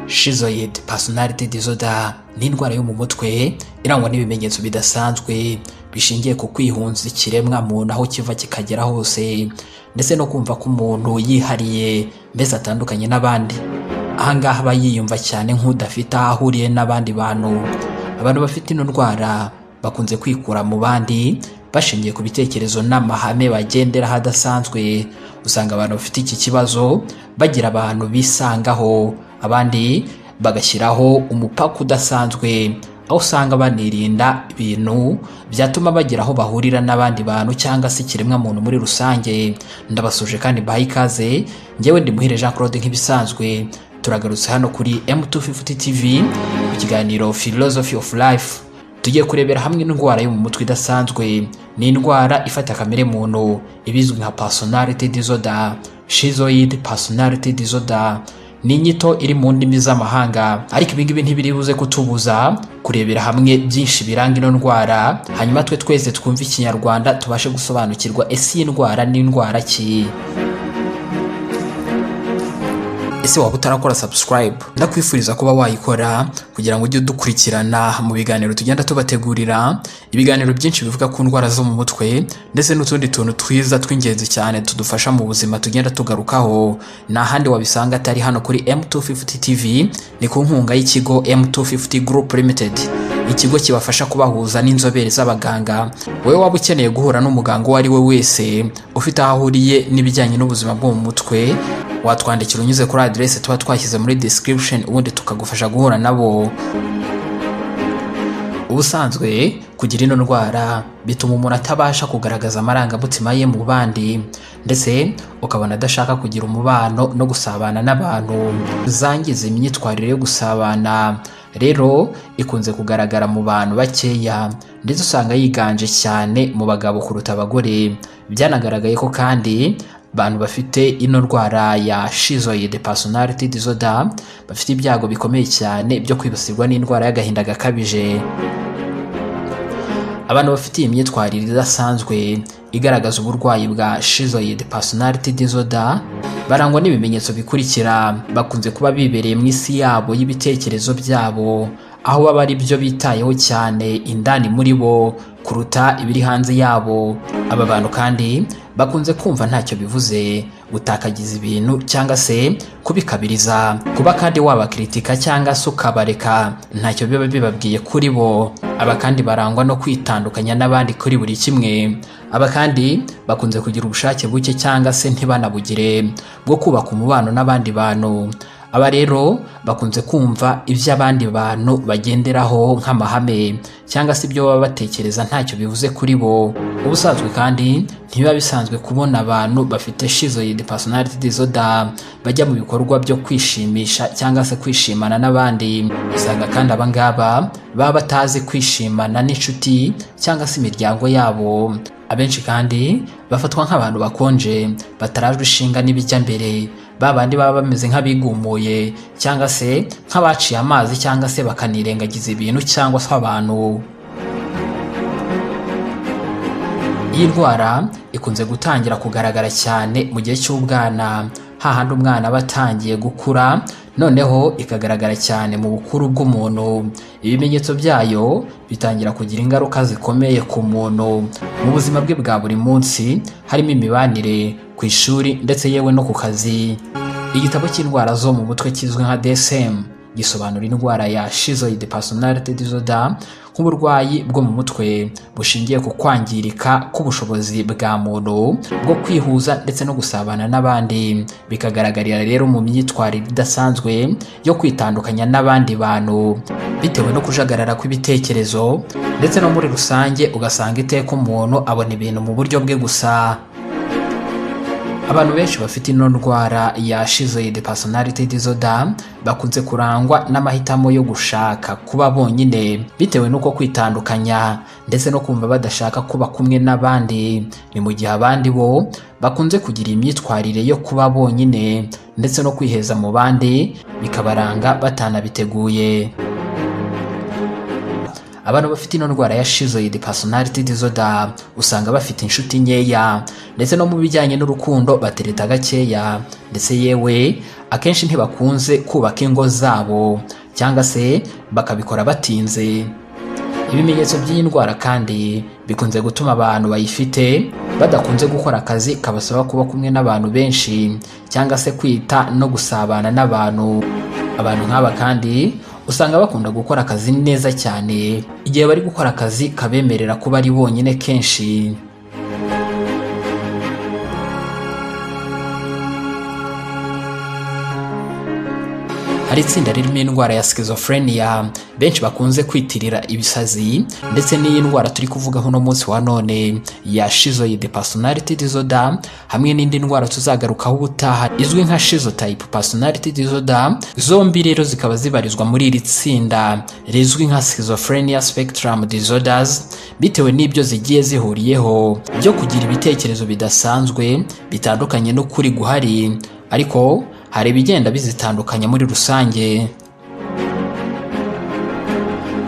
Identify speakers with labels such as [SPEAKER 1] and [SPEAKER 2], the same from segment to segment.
[SPEAKER 1] Schizoid personality disorder ni indwara yo mu mutwe irangwa n'ibimenyetso bidasanzwe bishingiye ku kwihunza ikiremwa muntu aho kiva kikagera hose ndetse no kumva ko umuntu yihariye mbese atandukanye n'abandi. Ahangaha aba yiyumva cyane nk'udafite aho ahuriye n'abandi bantu. Abantu bafite ino ndwara bakunze kwikura mu bandi bashingiye ku bitekerezo n'amahame bagendera hadasanzwe. Usanga abantu bafite iki kibazo bagira abantu bisangaho, abandi bagashyiraho umupaka udasanzwe, aho usanga banirinda ibintu byatuma bagira aho bahurira n'abandi bantu cyangwa se ikiremwa muntu muri rusange. Ndabasuje kandi baha ikaze, njyewe ndi Muhire Jean Claude nk'ibisanzwe. Turagarutse hano kuri M250 TV mu kiganiro Philosophy of Life. Tugiye kurebera hamwe indwara yo mu mutwe idasanzwe. Ni indwara ifata kamere muntu ibizwi nka personality disorder, Schizoid personality disorder. Ni inyito iri mu ndimi z'amahanga, ariko ibingibi ntibiribuze kutubuza kurebera hamwe byinshi biranga ino ndwara, hanyuma twe twese twumva ikinyarwanda tubashe gusobanukirwa ese iyi ndwara ni indwara ki. Ese waba utarakora subscribe, ndakwifuriza kuba wayikora kugira ngo ujye udukurikirana mu biganiro tugenda tubategurira, ibiganiro byinshi bivuga ku ndwara zo mu mutwe ndetse n'utundi tuntu twiza tw'ingenzi cyane tudufasha mu buzima tugenda tugarukaho. Na handi wabisanga atari hano kuri M250 TV, ni ku nkunga y'ikigo M250 Group Limited, ikigo kibafasha kubahuza n'inzobere z'abaganga. Wowe waba ukeneye guhura n'umuganga uwo ari we wese ufite aho ahuriye n'ibijyanye n'ubuzima bwo mu mutwe, watwandikira unyuze kuri adresse tuba twashyize muri description, ubundi tukagufasha guhura nabo. Ubusanzwe kugira ino ndwara bituma umuntu atabasha kugaragaza amarangamutima ye mu bandi, ndetse ukabona adashaka kugira umubano no gusabana n'abantu, zangiza imyitwarire yo gusabana. Rero ikunze kugaragara mu bantu bakeya, ndetse usanga yiganje cyane mu bagabo kuruta abagore. Byanagaragaye ko kandi abantu bafite ino ndwara ya Schizoid personality disorder bafite ibyago bikomeye cyane byo kwibasirwa n'indwara y'agahinda gakabije. Abantu bafite iyi myitwarire idasanzwe igaragaza uburwayi bwa Schizoid personality disorder barangwa n'ibimenyetso bikurikira. Bakunze kuba bibereye mu isi yabo y'ibitekerezo byabo, aho baba ari byo bitayeho cyane indani muri bo kuruta ibiri hanze yabo. Aba bantu kandi bakunze kumva ntacyo bivuze gutakagiza ibintu cyangwa se kubikabiriza. Kuba kandi wabakritika cyangwa se ukabareka ntacyo biba bibabwiye kuri bo. Aba kandi barangwa no kwitandukanya n'abandi kuri buri kimwe. Aba kandi bakunze kugira ubushake buke cyangwa se ntibanabugire bwo kubaka umubano n'abandi bantu. Aba rero bakunze kumva ibyo abandi bantu bagenderaho nk'amahame cyangwa se ibyo baba batekereza ntacyo bivuze kuri bo. Ubusanzwe kandi ntibiba bisanzwe kubona abantu bafite Schizoid personality disorder bajya mu bikorwa byo kwishimisha cyangwa se kwishimana n'abandi. Usanga kandi abangaba baba batazi kwishimana n'inshuti cyangwa se imiryango yabo. Abenshi kandi bafatwa nk'abantu bakonje, batarajwe ishinga n'ibijya mbere, babandi baba bameze nk'abigumuye cyangwa se nk'abaciye amazi cyangwa se bakanirengagiza ibintu cyangwa se abantu. Iyi ndwara ikunze gutangira kugaragara cyane mu gihe cy'ubwana, hahandi umwana aba atangiye gukura, noneho ikagaragara cyane mu bukuru bw'umuntu. Ibimenyetso byayo bitangira kugira ingaruka zikomeye ku muntu mu buzima bwe bwa buri munsi, harimo imibanire, ku ishuri ndetse yewe no ku kazi. Igitabo cy'indwara zo mu mutwe kizwi nka DSM gisobanura indwara ya Schizoid personality disorder nk'uburwayi bwo mu mutwe bushingiye ku kwangirika k'ubushobozi bwa muntu bwo kwihuza ndetse no gusabana n'abandi. Bikagaragarira rero mu myitwarire idasanzwe yo kwitandukanya n'abandi bantu bitewe no kujagarara kw'ibitekerezo, ndetse no muri rusange ugasanga iteka umuntu abona ibintu mu buryo bwe gusa. Abantu benshi bafite ino ndwara ya Schizoid personality disorder bakunze kurangwa n'amahitamo yo gushaka kuba bonyine bitewe n'uko kwitandukanya ndetse no kumva badashaka kuba kumwe n'abandi. Ni mu gihe abandi bo bakunze kugira imyitwarire yo kuba bonyine ndetse no kwiheza mu bandi bikabaranga batanabiteguye. abantu bafite ino ndwara ya Schizoid personality disorder usanga bafite inshuti nkeya, ndetse no mu bijyanye n'urukundo batereta gakeya, ndetse yewe akenshi ntibakunze kubaka ingo zabo cyangwa se bakabikora batinze. Ibimenyetso by'iyi ndwara kandi bikunze gutuma abantu bayifite badakunze gukora akazi kabasaba kuba kumwe n'abantu benshi cyangwa se kwita no gusabana n'abantu. Abantu nk'aba kandi usanga bakunda gukora akazi neza cyane igihe bari gukora akazi kabemerera kuba ari bonyine kenshi. Hari itsinda ririmo indwara ya schizophrenia benshi bakunze kwitirira ibisazi, ndetse n'iyi ndwara turi kuvugaho no munsi wa none ya Schizoid personality disorder, hamwe n'indi ndwara tuzagarukaho ubutaha izwi nka Schizotype personality disorder. Zombi rero zikaba zibarizwa muri iri tsinda rizwi nka schizophrenia spectrum disorders, bitewe n'ibyo zigiye zihuriyeho byo kugira ibitekerezo bidasanzwe bitandukanye n'ukuri guhari, ariko hari ibigenda bizitandukanya muri rusange.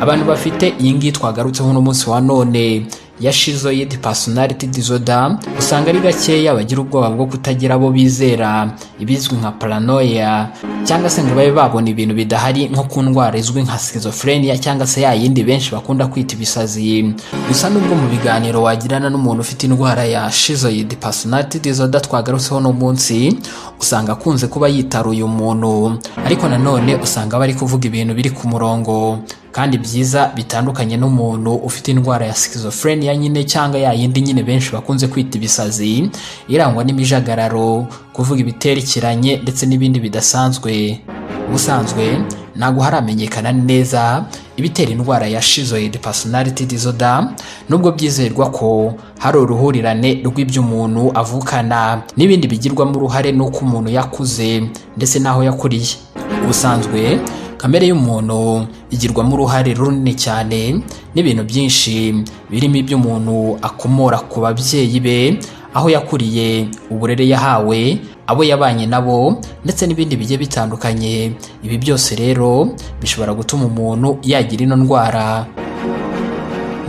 [SPEAKER 1] Abantu bafite iyi ngiyi twagarutseho no munsi wa none ya Schizoid personality disorder usanga ari gakeya bagira ubwoba bwo kutagira abo bizera, ibizwi nka paranoia, cyangwa se ngo babe babona ibintu bidahari nko ku ndwara izwi nka schizophrenia cyangwa se ya yindi benshi bakunda kwita ibisazi. Gusa nubwo mu biganiro wagirana n'umuntu ufite indwara ya Schizoid personality disorder twagarutseho no munsi, usanga akunze kuba yitaruye umuntu, ariko nanone usanga bari kuvuga ibintu biri ku murongo kandi byiza bitandukanye n'umuntu ufite indwara ya schizophrenia nyine cyangwa ya yindi nyine benshi bakunze kwita ibisazi, irangwa n'imijagararo, kuvuga ibiterekeranye ndetse n'ibindi bidasanzwe. Ubusanzwe ntabwo haramenyekana neza ibitera indwara ya Schizoid personality disorder, nubwo byizerwa ko hari uruhurirane rw'ibyo umuntu avukana n'ibindi bigirwamo uruhare n'uko umuntu yakuze ndetse n'aho yakuriye. Ubusanzwe kamere y'umuntu igirwamo uruhare runini cyane n'ibintu byinshi birimo ibyo umuntu akomora ku babyeyi be, aho yakuriye, uburere yahawe, abo yabanye nabo ndetse n'ibindi bigiye bitandukanye. Ibi byose rero bishobora gutuma umuntu yagira ino ndwara.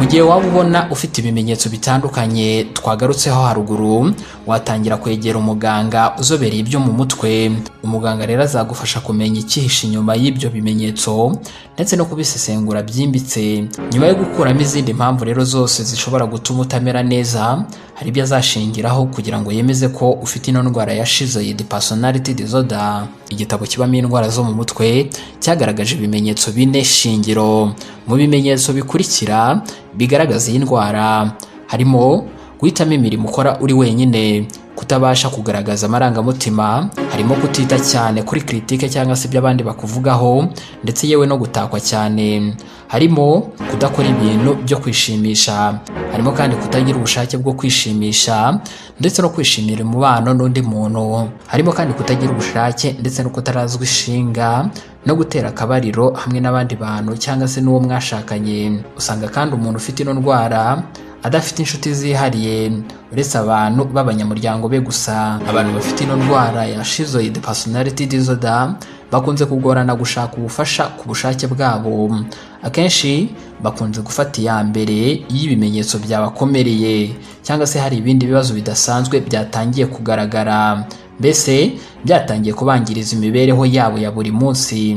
[SPEAKER 1] Mu gihe waba ubona ufite ibimenyetso bitandukanye twagarutseho haruguru, watangira kwegera umuganga uzobereye ibyo mu mutwe. Umuganga rero azagufasha kumenya icyihishe inyuma y'ibyo bimenyetso ndetse no kubisesengura byimbitse. Nyuma yo gukuramo izindi mpamvu rero zose zishobora gutuma utamera neza, hari ibyo azashingiraho kugira ngo yemeze ko ufite ino ndwara ya Schizoid personality disorder. Igitabo kibamo indwara zo mu mutwe cyagaragaje ibimenyetso 4 shingiro. Mu bimenyetso bikurikira bigaragaza iyi ndwara harimo guhitamo imirimo ukora uri wenyine, kutabasha kugaragaza amarangamutima, harimo kutita cyane kuri critique cyangwa se by'abandi bakuvugaho, ndetse yewe no gutakwa cyane, harimo kudakora ibintu byo kwishimisha, harimo kandi kutagira ubushake bwo kwishimisha ndetse no kwishimira umubano n'undi muntu, harimo kandi kutagira ubushake ndetse no kutarazwa ishinga no gutera akabariro hamwe n'abandi bantu cyangwa se n'uwo mwashakanye. Usanga kandi umuntu ufite ino ndwara adafite inshuti zihariye uretse abantu b'abanyamuryango be gusa. Abantu bafite ino ndwara ya Schizoid personality disorder bakunze kugorana gushaka ubufasha ku bushake bwabo. Akenshi bakunze gufata iya mbere y'ibimenyetso byabakomereye cyangwa se hari ibindi bibazo bidasanzwe byatangiye kugaragara, mbese byatangiye kubangiriza imibereho yabo ya buri munsi.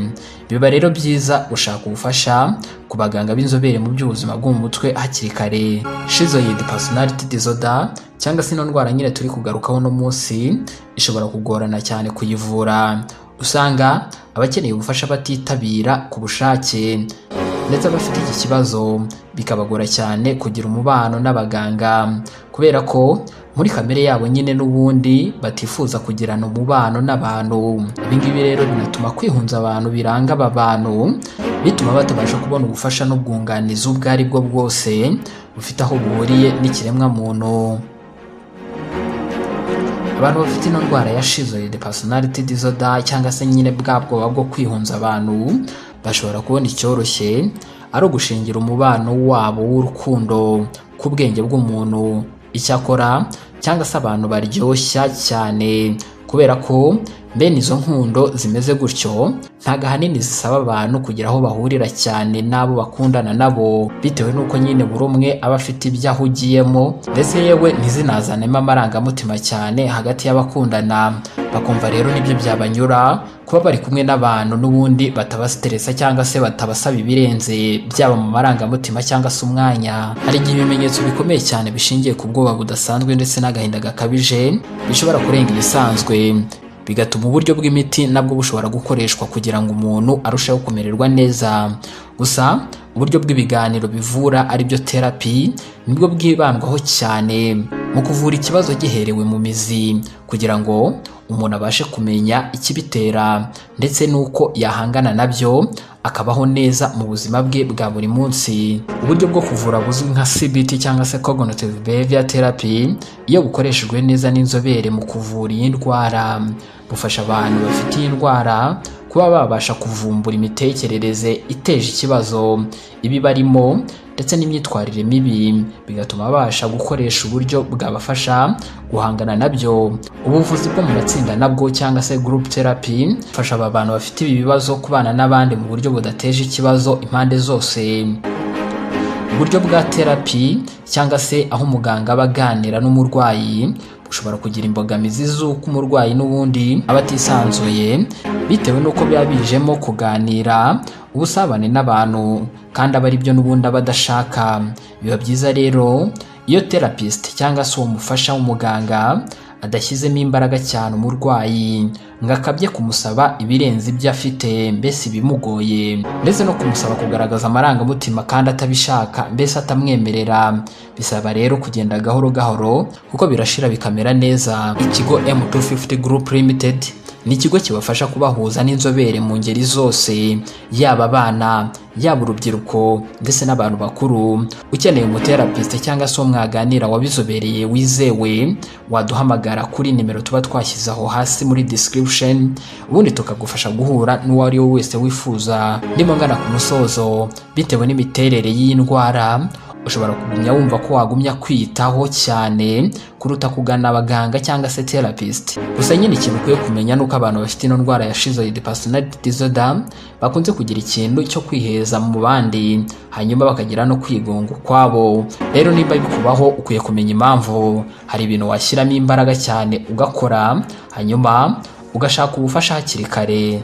[SPEAKER 1] Biba rero byiza gushaka ubufasha ku baganga b'inzobere mu by'ubuzima bwo mu mutwe hakiri kare. Schizoid personality disorder cyangwa se ino ndwara nyine turi kugarukaho no munsi ishobora kugorana cyane kuyivura. Usanga abakeneye ubufasha batitabira ku bushake, ndetse abafite iki kibazo bikabagora cyane kugira umubano n'abaganga kubera ko muri kamere yabo nyine n'ubundi batifuza kugirana umubano n'abantu. Ibi ngibi rero binatuma kwihunza abantu biranga aba bantu, bituma batabasha kubona ubufasha n'ubwunganizi ubwo ari bwo bwose bufite aho buhuriye n'ikiremwa muntu. Abantu bafite ino ndwara ya Schizoid personality disorder cyangwa se nyine bwa bwoba bwo kwihunza abantu bashobora kubona icyoroshye ari ugushingira umubano wabo w'urukundo ku bwenge bw'umuntu, icyo akora cyangwa se abantu baryoshya cyane kubera ko bene izo nkundo zimeze gutyo ntago ahanini zisaba abantu kugira aho bahurira cyane n'abo bakundana nabo, bitewe n'uko nyine buri umwe aba afite ibyo ahugiyemo, ndetse yewe ntizinazanemo amarangamutima cyane hagati y'abakundana, bakumva rero nibyo byabanyura kuba bari kumwe n'abantu n'ubundi batabasiteresa cyangwa se batabasaba ibirenze, byaba mu marangamutima cyangwa se umwanya. Hari igihe ibimenyetso bikomeye cyane bishingiye ku bwoba budasanzwe ndetse n'agahinda gakabije bishobora kurenga ibisanzwe, bigatuma uburyo bw'imiti nabwo bushobora gukoreshwa kugira ngo umuntu arusheho kumererwa neza. Gusa uburyo bw'ibiganiro bivura aribyo therapy nibwo bwibandwaho cyane mu kuvura ikibazo giherewe mu mizi, kugira ngo umuntu abashe kumenya ikibitera ndetse n'uko yahangana nabyo akabaho neza mu buzima bwe bwa buri munsi. Uburyo bwo kuvura buzwi nka CBT cyangwa se cognitive behavior therapy, iyo bukoreshejwe neza n'inzobere mu kuvura iyi ndwara, bufasha abantu bafite iyi ndwara kuba babasha kuvumbura imitekerereze iteje ikibazo ibi barimo ndetse n'imyitwarire mibi, bigatuma babasha gukoresha uburyo bwabafasha guhangana nabyo. Ubuvuzi bwo mu matsinda nabwo cyangwa se group therapy bufasha aba bantu bafite ibi bibazo kubana n'abandi mu buryo budateje ikibazo impande zose. Uburyo bwa therapy cyangwa se aho umuganga aba aganira n'umurwayi ushobora kugira imbogamizi z'uko umurwayi n'ubundi aba atisanzuye, bitewe n'uko biba bijemo kuganira ubusabane n'abantu kandi aba ari byo n'ubundi aba adashaka. Biba byiza rero iyo therapist cyangwa se uwo mufasha w'umuganga adashyizemo imbaraga cyane umurwayi ngo akabye kumusaba ibirenze ibyo afite, mbese bimugoye, ndetse no kumusaba kugaragaza amarangamutima kandi atabishaka, mbese atamwemerera. Bisaba rero kugenda gahoro gahoro kuko birashira bikamera neza. Ikigo M250 Group Limited ni ikigo kibafasha kubahuza n'inzobere mu ngeri zose, yaba abana, yaba urubyiruko ndetse n'abantu bakuru. Ukeneye umuterapiste cyangwa se umwaganira wabizobereye wizewe, waduhamagara kuri nimero tuba twashyizeho hasi muri description, ubundi tukagufasha guhura n'uwo ari we wese wifuza. Ndimo ngana ku musozo, bitewe n'imiterere y'iyi ndwara ushobora kugumya wumva ko wagumya kwitaho cyane kuruta kugana abaganga cyangwa se therapist. Gusa nyine ikintu ukwiye kumenya nuko abantu bafite ino ndwara ya Schizoid personality disorder bakunze kugira ikintu cyo kwiheza mu bandi, hanyuma bakagira no kwigunga kwabo. Rero niba bikubaho ukwiye kumenya impamvu. Hari ibintu washyiramo imbaraga cyane ugakora, hanyuma ugashaka ubufasha hakiri kare.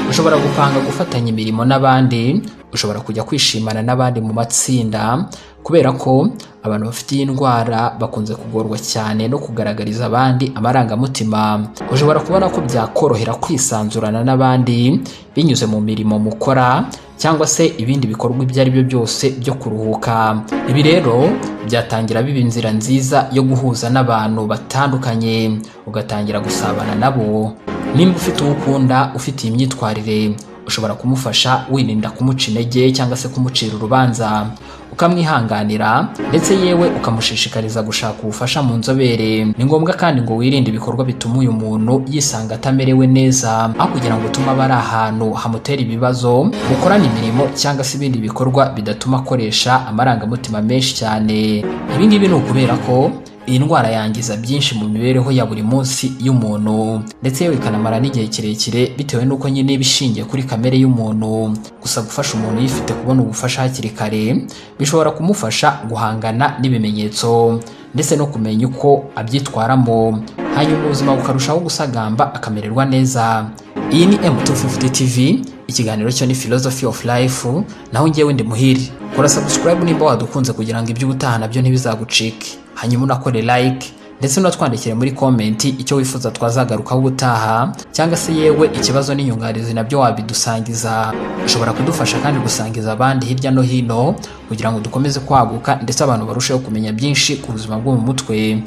[SPEAKER 1] Ushobora gupanga gufatanya imirimo n'abandi, ushobora kujya kwishimana n'abandi mu matsinda, kubera ko abantu bafite iyi ndwara bakunze kugorwa cyane no kugaragariza abandi amarangamutima. Ushobora kubona ko byakorohera kwisanzurana n'abandi binyuze mu mirimo mukora cyangwa se ibindi bikorwa ibyo ari byo byose byo kuruhuka. Ibi rero byatangira biba inzira nziza yo guhuza n'abantu batandukanye, ugatangira gusabana nabo. Nimba ufite uwo ukunda ufite iyi myitwarire, ushobora kumufasha wirinda kumuca intege cyangwa se kumucira urubanza, ukamwihanganira ndetse yewe ukamushishikariza gushaka ubufasha mu nzobere. Ni ngombwa kandi ngo wirinde ibikorwa bituma uyu muntu yisanga atamerewe neza, aho kugira ngo utume aba ari ahantu hamutera ibibazo, mukorana imirimo cyangwa se ibindi bikorwa bidatuma akoresha amarangamutima menshi cyane. Ibi ngibi ni ukubera ko iyi ndwara yangiza byinshi mu mibereho ya buri munsi y'umuntu, ndetse yewe ikanamara n'igihe kirekire bitewe n'uko nyine bishingiye kuri kamere y'umuntu. Gusa gufasha umuntu yifite kubona ubufasha hakiri kare bishobora kumufasha guhangana n'ibimenyetso ndetse no kumenya uko abyitwaramo, hanyuma ubuzima bukarushaho gusagamba akamererwa neza. Iyi ni M250 TV, ikiganiro cyo ni philosophy of life, naho ngewe ndi Muhiri. Kora subscribe nimba wadukunze kugira ngo ibyo ubutaha nabyo ntibizagucike, hanyuma unakore like ndetse unatwandikire muri comment icyo wifuza twazagarukaho ubutaha, cyangwa se yewe ikibazo n'inyunganizi nabyo wabidusangiza. Ushobora kudufasha kandi gusangiza abandi hirya no hino kugira ngo dukomeze kwaguka ndetse abantu barusheho kumenya byinshi ku buzima bwo mu mutwe.